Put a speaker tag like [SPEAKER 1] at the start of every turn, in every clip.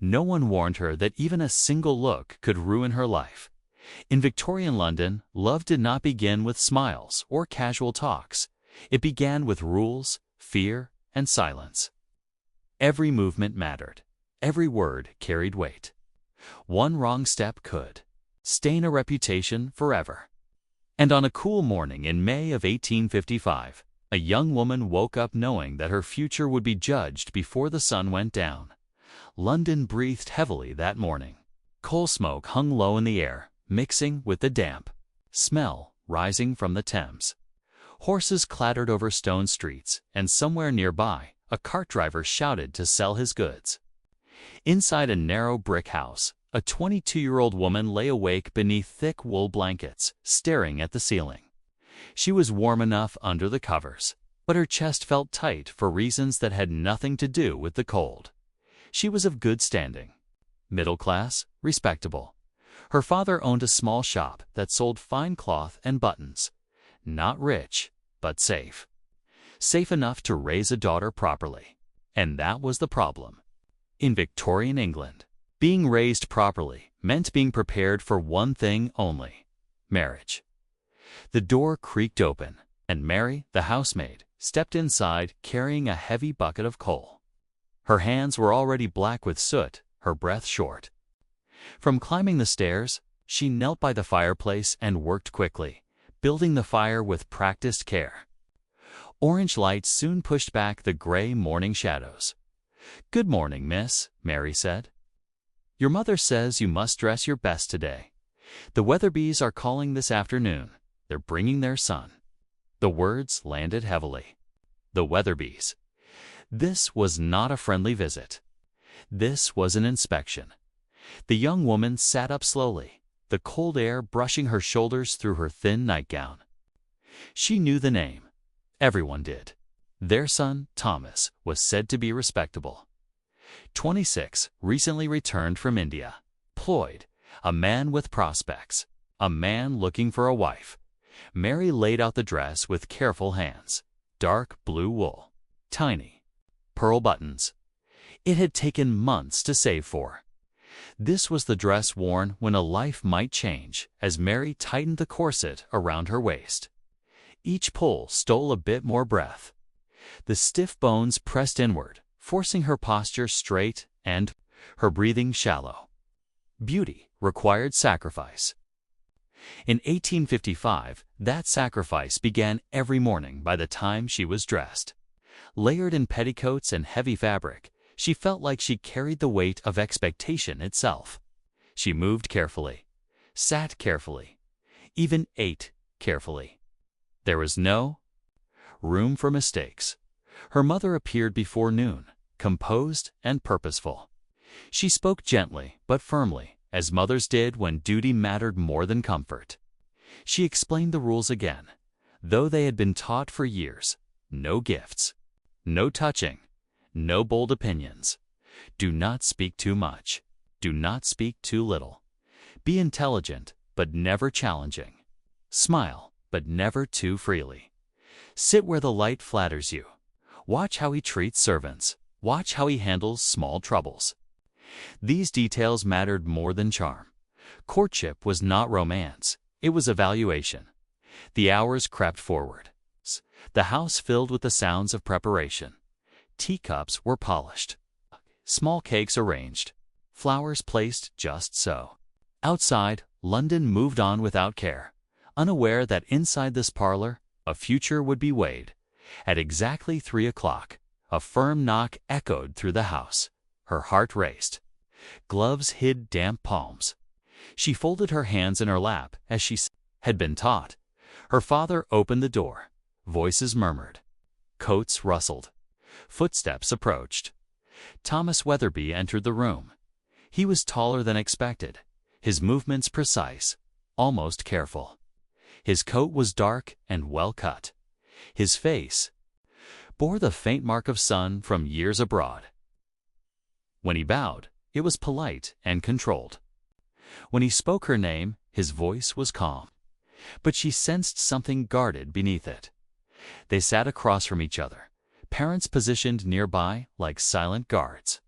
[SPEAKER 1] No one warned her that even a single look could ruin her life. In Victorian London, love did not begin with smiles or casual talks. It began with rules, fear, and silence. Every movement mattered. Every word carried weight. One wrong step could stain a reputation forever. And on a cool morning in May of 1855, a young woman woke up knowing that her future would be judged before the sun went down. London breathed heavily that morning. Coal smoke hung low in the air, mixing with the damp smell rising from the Thames. Horses clattered over stone streets, and somewhere nearby, a cart driver shouted to sell his goods. Inside a narrow brick house, a 22-year-old woman lay awake beneath thick wool blankets, staring at the ceiling. She was warm enough under the covers, but her chest felt tight for reasons that had nothing to do with the cold. She was of good standing. Middle class, respectable. Her father owned a small shop that sold fine cloth and buttons. Not rich, but safe. Safe enough to raise a daughter properly. And that was the problem. In Victorian England, being raised properly meant being prepared for one thing only: marriage. The door creaked open, and Mary, the housemaid, stepped inside carrying a heavy bucket of coal. Her hands were already black with soot, her breath short. From climbing the stairs, she knelt by the fireplace and worked quickly, building the fire with practiced care. Orange light soon pushed back the gray morning shadows. "Good morning, miss," Mary said. "Your mother says you must dress your best today. The Weatherbees are calling this afternoon. They're bringing their son." The words landed heavily. The Weatherbees. This was not a friendly visit. This was an inspection. The young woman sat up slowly, the cold air brushing her shoulders through her thin nightgown. She knew the name. Everyone did. Their son, Thomas, was said to be respectable. 26, recently returned from India. Ployed, a man with prospects, a man looking for a wife. Mary laid out the dress with careful hands. Dark blue wool. Tiny. Pearl buttons. It had taken months to save for. This was the dress worn when a life might change, as Mary tightened the corset around her waist. Each pull stole a bit more breath. The stiff bones pressed inward, forcing her posture straight and her breathing shallow. Beauty required sacrifice. In 1855, that sacrifice began every morning by the time she was dressed. Layered in petticoats and heavy fabric, she felt like she carried the weight of expectation itself. She moved carefully, sat carefully, even ate carefully. There was no room for mistakes. Her mother appeared before noon, composed and purposeful. She spoke gently but firmly, as mothers did when duty mattered more than comfort. She explained the rules again, though they had been taught for years. No gifts, no touching, no bold opinions. Do not speak too much. Do not speak too little. Be intelligent, but never challenging. Smile, but never too freely. Sit where the light flatters you. Watch how he treats servants. Watch how he handles small troubles. These details mattered more than charm. Courtship was not romance. It was evaluation. The hours crept forward. The house filled with the sounds of preparation. Teacups were polished. Small cakes arranged. Flowers placed just so. Outside, London moved on without care, unaware that inside this parlor, a future would be weighed. At exactly 3 o'clock, a firm knock echoed through the house. Her heart raced. Gloves hid damp palms. She folded her hands in her lap as she had been taught. Her father opened the door. Voices murmured. Coats rustled. Footsteps approached. Thomas Weatherby entered the room. He was taller than expected, his movements precise, almost careful. His coat was dark and well cut. His face bore the faint mark of sun from years abroad. When he bowed, it was polite and controlled. When he spoke her name, his voice was calm. But she sensed something guarded beneath it. They sat across from each other, parents positioned nearby like silent guards.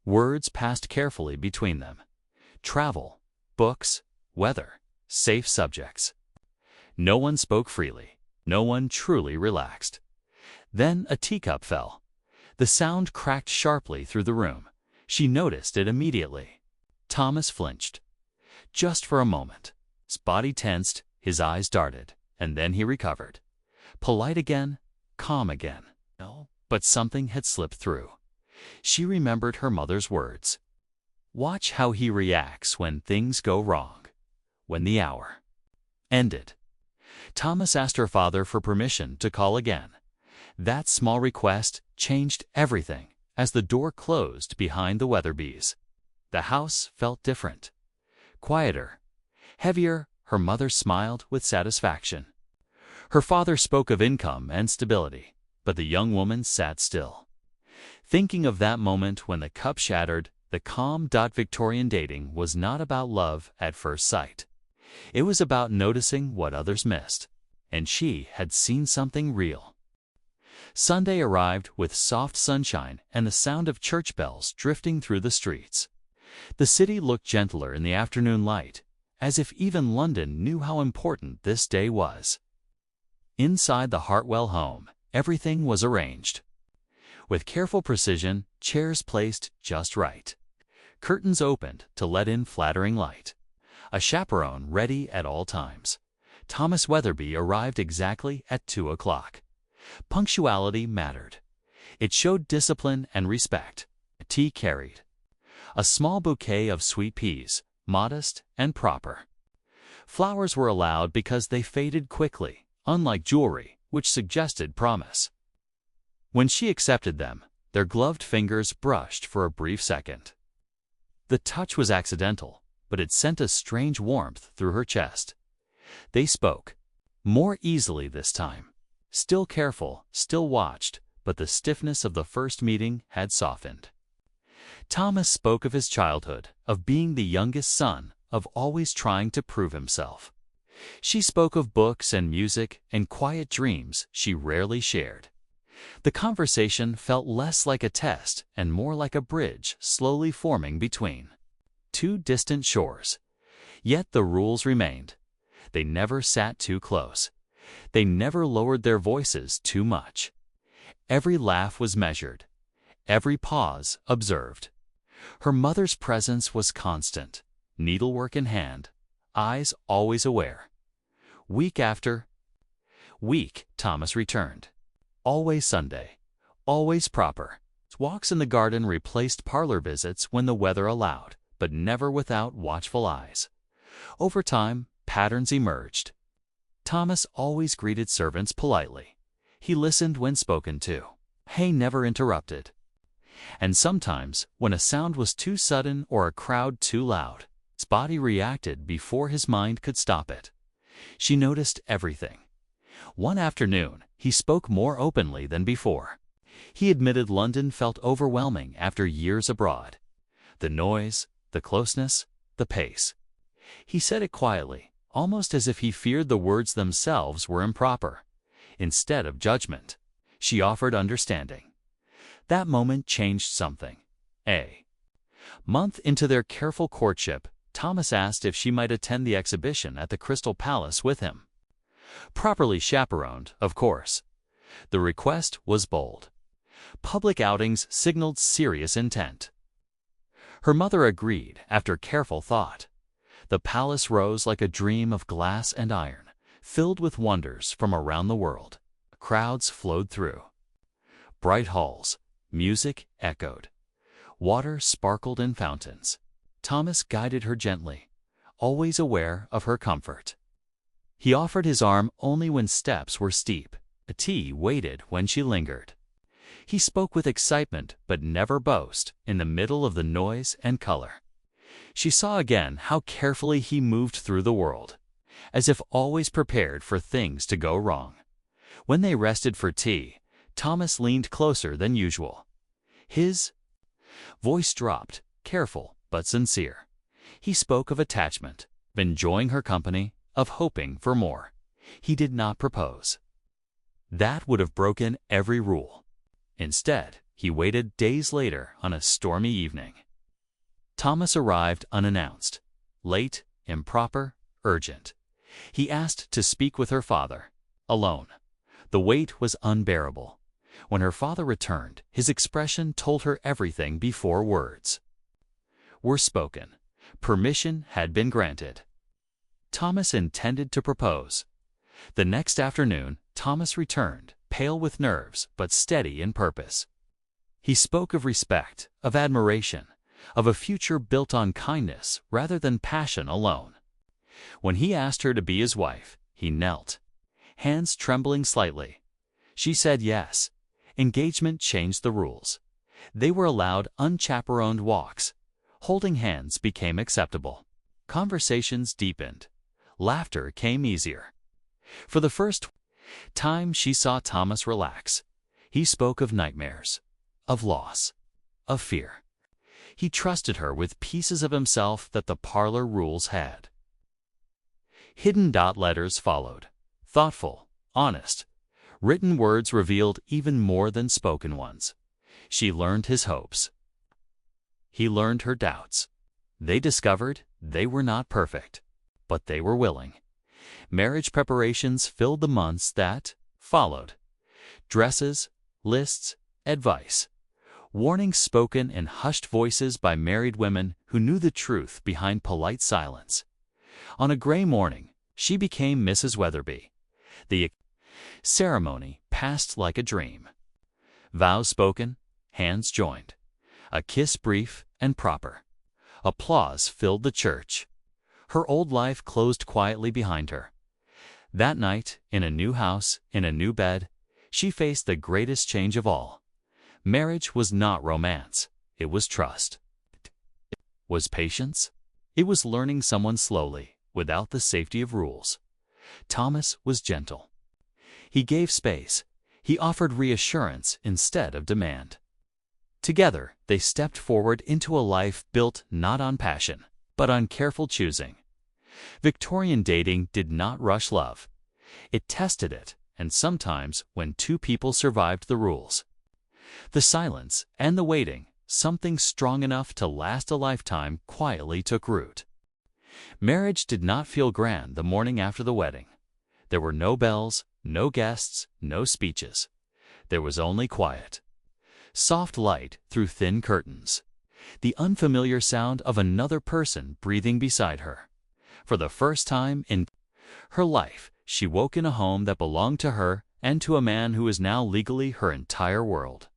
[SPEAKER 1] Words passed carefully between them. Travel, books, weather, safe subjects. No one spoke freely. No one truly relaxed. Then a teacup fell. The sound cracked sharply through the room. She noticed it immediately. Thomas flinched. Just for a moment. His body tensed, his eyes darted, and then he recovered. Polite again, calm again. No, but something had slipped through. She remembered her mother's words. Watch how he reacts when things go wrong. When the hour ended. Thomas asked her father for permission to call again. That small request changed everything as the door closed behind the Weatherbys. The house felt different. Quieter, heavier. Her mother smiled with satisfaction. Her father spoke of income and stability, but the young woman sat still. Thinking of that moment when the cup shattered, the calm. Victorian dating was not about love at first sight. It was about noticing what others missed, and she had seen something real. Sunday arrived with soft sunshine and the sound of church bells drifting through the streets. The city looked gentler in the afternoon light, as if even London knew how important this day was. Inside the Hartwell home, everything was arranged. With careful precision, chairs placed just right. Curtains opened to let in flattering light. A chaperone ready at all times. Thomas Weatherby arrived exactly at 2 o'clock. Punctuality mattered. It showed discipline and respect. Tea carried. A small bouquet of sweet peas, modest and proper. Flowers were allowed because they faded quickly, unlike jewelry, which suggested promise. When she accepted them, their gloved fingers brushed for a brief second. The touch was accidental, but it sent a strange warmth through her chest. They spoke, more easily this time. Still careful, still watched, but the stiffness of the first meeting had softened. Thomas spoke of his childhood, of being the youngest son, of always trying to prove himself. She spoke of books and music and quiet dreams she rarely shared. The conversation felt less like a test and more like a bridge slowly forming between two distant shores. Yet the rules remained. They never sat too close. They never lowered their voices too much. Every laugh was measured. Every pause observed. Her mother's presence was constant, needlework in hand, eyes always aware. Week after week, Thomas returned. Always Sunday, always proper. Walks in the garden replaced parlor visits when the weather allowed, but never without watchful eyes. Over time, patterns emerged. Thomas always greeted servants politely. He listened when spoken to. He never interrupted. And sometimes, when a sound was too sudden or a crowd too loud, his body reacted before his mind could stop it. She noticed everything. One afternoon, he spoke more openly than before. He admitted London felt overwhelming after years abroad. The noise, the closeness, the pace. He said it quietly, almost as if he feared the words themselves were improper. Instead of judgment, she offered understanding. That moment changed something. A month into their careful courtship, Thomas asked if she might attend the exhibition at the Crystal Palace with him. Properly chaperoned, of course. The request was bold. Public outings signaled serious intent. Her mother agreed after careful thought. The palace rose like a dream of glass and iron, filled with wonders from around the world. Crowds flowed through. Bright halls, music echoed. Water sparkled in fountains. Thomas guided her gently, always aware of her comfort. He offered his arm only when steps were steep. A tea waited when she lingered. He spoke with excitement but never boast in the middle of the noise and color. She saw again how carefully he moved through the world, as if always prepared for things to go wrong. When they rested for tea, Thomas leaned closer than usual. His voice dropped, careful but sincere. He spoke of attachment, of enjoying her company, of hoping for more. He did not propose. That would have broken every rule. Instead, He waited days later on a stormy evening. Thomas arrived unannounced, late, improper, urgent. He asked to speak with her father, alone. The wait was unbearable. When her father returned, his expression told her everything before words were spoken. Permission had been granted. Thomas intended to propose. The next afternoon, Thomas returned, pale with nerves but steady in purpose. He spoke of respect, of admiration, of a future built on kindness rather than passion alone. When he asked her to be his wife, he knelt, hands trembling slightly. She said yes. Engagement changed the rules. They were allowed unchaperoned walks. Holding hands became acceptable. Conversations deepened. Laughter came easier. For the first time she saw Thomas relax. He spoke of nightmares, of loss, of fear. He trusted her with pieces of himself that the parlor rules had. Hidden letters followed. Thoughtful, honest. Written words revealed even more than spoken ones. She learned his hopes. He learned her doubts. They discovered they were not perfect, but they were willing. Marriage preparations filled the months that followed. Dresses, lists, advice. Warnings spoken in hushed voices by married women who knew the truth behind polite silence. On a gray morning, she became Mrs. Weatherby. The ceremony passed like a dream. Vows spoken, hands joined. A kiss brief and proper. Applause filled the church. Her old life closed quietly behind her. That night, in a new house, in a new bed, she faced the greatest change of all. Marriage was not romance. It was trust. It was patience. It was learning someone slowly, without the safety of rules. Thomas was gentle. He gave space. He offered reassurance instead of demand. Together, they stepped forward into a life built not on passion, but on careful choosing. Victorian dating did not rush love. It tested it, and sometimes when two people survived the rules. The silence and the waiting, something strong enough to last a lifetime, quietly took root. Marriage did not feel grand the morning after the wedding. There were no bells, no guests, no speeches. There was only quiet. Soft light through thin curtains. The unfamiliar sound of another person breathing beside her. For the first time in her life, she woke in a home that belonged to her and to a man who was now legally her entire world.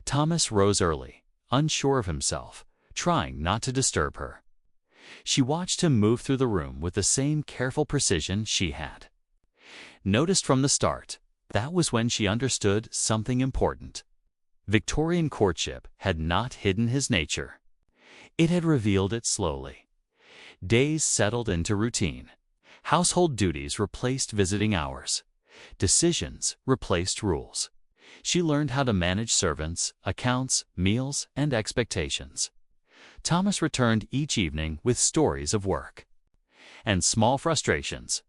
[SPEAKER 1] Thomas rose early, unsure of himself, trying not to disturb her. She watched him move through the room with the same careful precision she had. Noticed from the start, that was when she understood something important. Victorian courtship had not hidden his nature. It had revealed it slowly. Days settled into routine. Household duties replaced visiting hours. Decisions replaced rules. She learned how to manage servants, accounts, meals, and expectations. Thomas returned each evening with stories of work and small frustrations.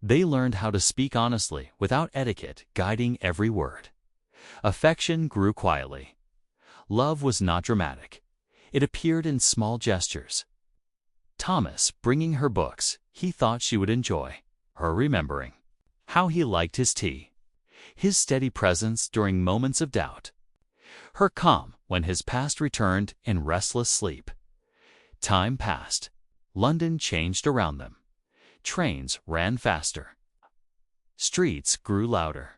[SPEAKER 1] They learned how to speak honestly without etiquette guiding every word. Affection grew quietly. Love was not dramatic. It appeared in small gestures. Thomas bringing her books he thought she would enjoy, her remembering how he liked his tea, his steady presence during moments of doubt, her calm when his past returned in restless sleep. Time passed. London changed around them. Trains ran faster. Streets grew louder.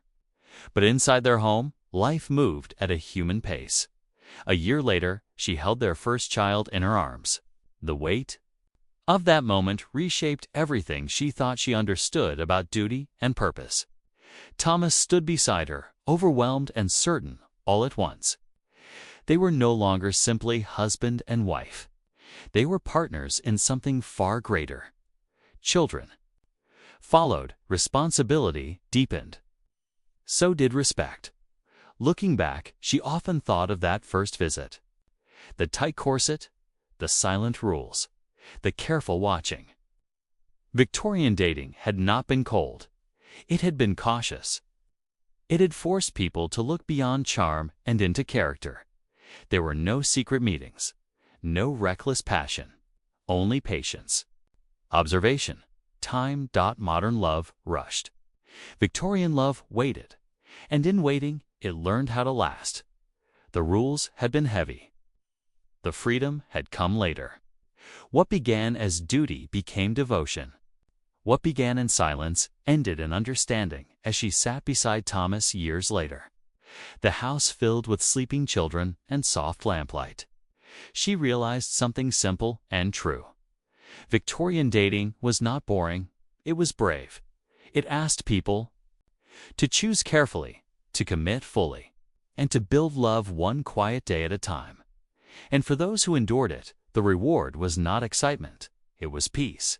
[SPEAKER 1] But inside their home, life moved at a human pace. A year later, she held their first child in her arms. The weight of that moment reshaped everything she thought she understood about duty and purpose. Thomas stood beside her, overwhelmed and certain, all at once. They were no longer simply husband and wife. They were partners in something far greater. Children followed, responsibility deepened. So did respect. Looking back, she often thought of that first visit. The tight corset, the silent rules, the careful watching. Victorian dating had not been cold. It had been cautious. It had forced people to look beyond charm and into character. There were no secret meetings, no reckless passion, only patience. Observation. Time. Modern love rushed. Victorian love waited, and in waiting, it learned how to last. The rules had been heavy. The freedom had come later. What began as duty became devotion. What began in silence ended in understanding as she sat beside Thomas years later. The house filled with sleeping children and soft lamplight. She realized something simple and true. Victorian dating was not boring, it was brave. It asked people to choose carefully, to commit fully, and to build love one quiet day at a time. And for those who endured it, the reward was not excitement, it was peace.